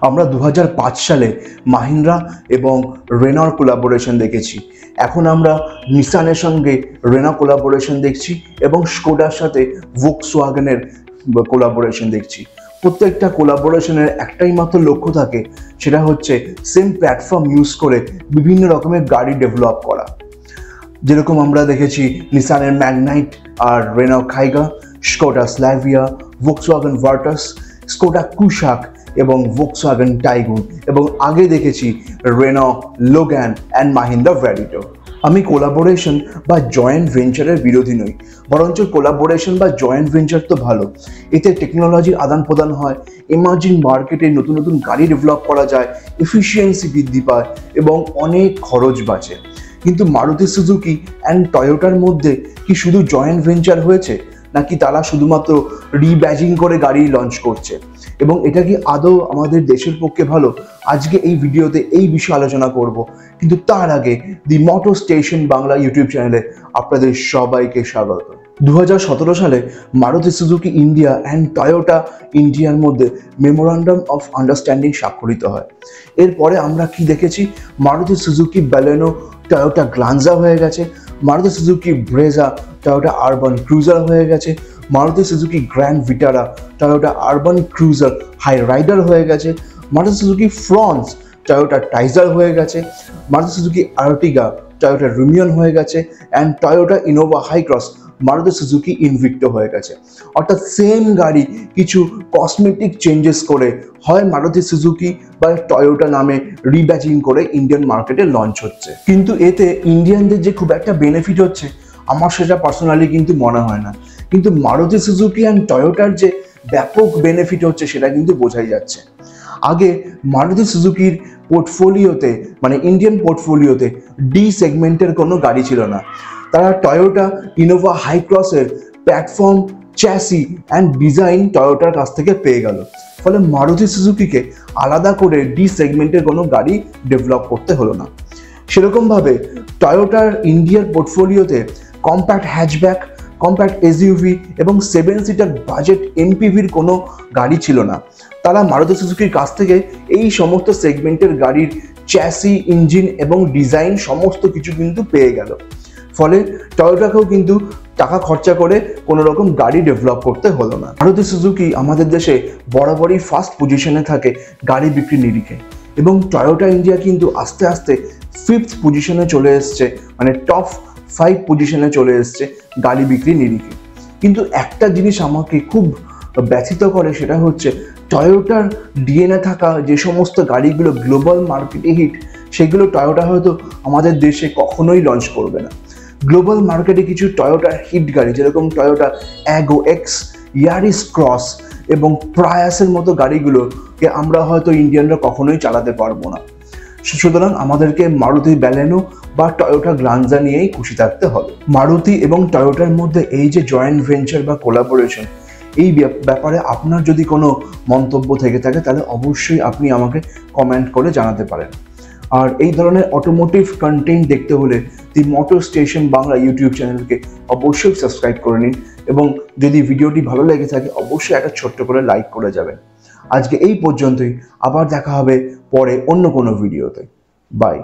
আমরা 2005 সালে মাহিন্দ্রা এবং রেনর কোলাবোরেশন দেখেছি। এখন আমরা নিসানের সঙ্গে রেনো কোলাবোরেশন দেখছি এবং স্কোডার সাথে ভোক্সওয়াগনের কোলাবোরেশন দেখছি। প্রত্যেকটা কোলাবোরেশনের একটাই মাত্র লক্ষ্য থাকে, সেটা হচ্ছে সেম প্ল্যাটফর্ম ইউজ করে বিভিন্ন রকমের গাড়ি ডেভেলপ করা। যেরকম আমরা দেখেছি নিসানের ম্যাগনাইট আর রেনো কাইগা, Skoda Slavia, Volkswagen Virtus, Skoda Kushaq এবং ভোক্সওয়াগন টাইগুন, এবং আগে দেখেছি Renault Logan and Mahindra Verito. আমি কোলাবোরেশন বা জয়েন্ট ভেঞ্চারের বিরোধী নই, বরঞ্চ কোলাবোরেশন বা জয়েন্ট ভেঞ্চার তো ভালো। এতে টেকনোলজির আদান প্রদান হয়, এমার্জিং মার্কেটে নতুন নতুন গাড়ি ডেভেলপ করা যায়, এফিসিয়েন্সি বৃদ্ধি পায় এবং অনেক খরচ বাঁচে। কিন্তু মারুতি সুজুকি অ্যান্ড টয়োটার মধ্যে কি শুধু জয়েন্ট ভেঞ্চার হয়েছে, নাকি তারা শুধুমাত্র রিব্যাজিং করে গাড়ি লঞ্চ করছে, এবং এটা কি আদৌ আমাদের দেশের পক্ষে ভালো? আজকে এই ভিডিওতে এই বিষয়ে আলোচনা করব। কিন্তু তার আগে দি মোটর স্টেশন বাংলা ইউটিউব চ্যানেলে আপনাদের সবাইকে স্বাগত। 2017 সালে Maruti Suzuki India and Toyota ইন্ডিয়ার মধ্যে মেমোরান্ডাম অফ আন্ডারস্ট্যান্ডিং স্বাক্ষরিত হয়। এরপরে আমরা কি দেখেছি? Maruti Suzuki Baleno Toyota Glanza হয়ে গেছে, Maruti Suzuki Brezza Toyota Urban Cruiser হয়ে গেছে, Maruti Suzuki Grand Vitara Toyota Urban Cruiser Hyryder হয়ে গেছে, Maruti Suzuki Fronx Toyota Taisor হয়ে গেছে, Maruti Suzuki Ertiga Toyota Rumion হয়ে গেছে, and Toyota Innova Hycross Maruti Suzuki Invicto হয়ে গেছে। অর্থাৎ সেম গাড়ি কিছু কসমেটিক চেঞ্জেস করে হয় মারুতি সুজুকি বা টয়োটা নামে রিব্যাজিং করে ইন্ডিয়ান মার্কেটে লঞ্চ হচ্ছে। কিন্তু এতে ইন্ডিয়ানদের যে খুব একটা বেনিফিট হচ্ছে আমার সেটা পার্সোনালি কিন্তু মনে হয় না। কিন্তু মারুতি সুজুকি অ্যান্ড টয়োটার যে ব্যাপক বেনিফিট হচ্ছে সেটা কিন্তু বোঝাই যাচ্ছে। আগে মারুতি সুজুকির পোর্টফোলিওতে, মানে ইন্ডিয়ান পোর্টফোলিওতে ডি সেগমেন্টের কোনো গাড়ি ছিল না। তারা টয়োটা ইনোভা হাইক্রসের প্ল্যাটফর্ম, চ্যাসি অ্যান্ড ডিজাইন টয়োটার কাছ থেকে পেয়ে গেল। ফলে মারুতি সুজুকিকে আলাদা করে ডি সেগমেন্টের কোনো গাড়ি ডেভেলপ করতে হলো না। সেরকমভাবে টয়োটার ইন্ডিয়ার পোর্টফোলিওতে কম্প্যাক্ট হ্যাচব্যাক, কম্প্যাক্ট এসইউভি এবং 7 সিটার বাজেট এমপিভির কোনো গাড়ি ছিল না। তারা মারুতি সুজুকির কাছ থেকে এই সমস্ত সেগমেন্টের গাড়ির চ্যাসি, ইঞ্জিন এবং ডিজাইন সমস্ত কিছু কিন্তু পেয়ে গেল। ফলে টয়োটাকেও কিন্তু টাকা খরচা করে কোনো রকম গাড়ি ডেভেলপ করতে হলো না। মারুতি সুজুকি আমাদের দেশে বরাবরই ফার্স্ট পজিশনে থাকে গাড়ি বিক্রি নিরিখে, এবং টয়োটা ইন্ডিয়া কিন্তু আস্তে আস্তে 5th পজিশনে চলে এসছে, মানে টপ 5 পজিশনে চলে এসছে গাড়ি বিক্রি নিরিখে। কিন্তু একটা জিনিস আমাকে খুব ব্যথিত করে, সেটা হচ্ছে টয়োটার ডিএনএ থাকা যে সমস্ত গাড়িগুলো গ্লোবাল মার্কেটে হিট, সেগুলো টয়োটা হয়তো আমাদের দেশে কখনোই লঞ্চ করবে না। গ্লোবাল মার্কেটে কিছু টয়োটার হিট গাড়ি, যেরকম Toyota ago x, Yaris cross এবং প্রায়াসের মতো গাড়িগুলোকে আমরা হয়তো ইন্ডিয়ানরা কখনোই চালাতে পারবো না। সুতরাং আমাদেরকে মারুতি ব্যালেনো বা টয়োটা গ্লানজা নিয়েই খুশি থাকতে হবে। মারুতি এবং টয়োটার মধ্যে এই যে জয়েন্ট ভেঞ্চার বা কোলাবোরেশন, এই ব্যাপারে আপনার যদি কোনো মন্তব্য থেকে থাকে তাহলে অবশ্যই আপনি আমাকে কমেন্ট করে জানাতে পারেন। আর এই ধরনের অটোমোটিভ কন্টেন্ট দেখতে হলে দি মোটর স্টেশন বাংলা ইউটিউব চ্যানেলকে অবশ্যই সাবস্ক্রাইব করে নিন, এবং যদি ভিডিওটি ভালো লেগে থাকে অবশ্যই একটা ছোট্ট করে লাইক করে যাবেন। আজকে এই পর্যন্তই, আবার দেখা হবে পরে অন্য কোনো ভিডিওতে। বাই।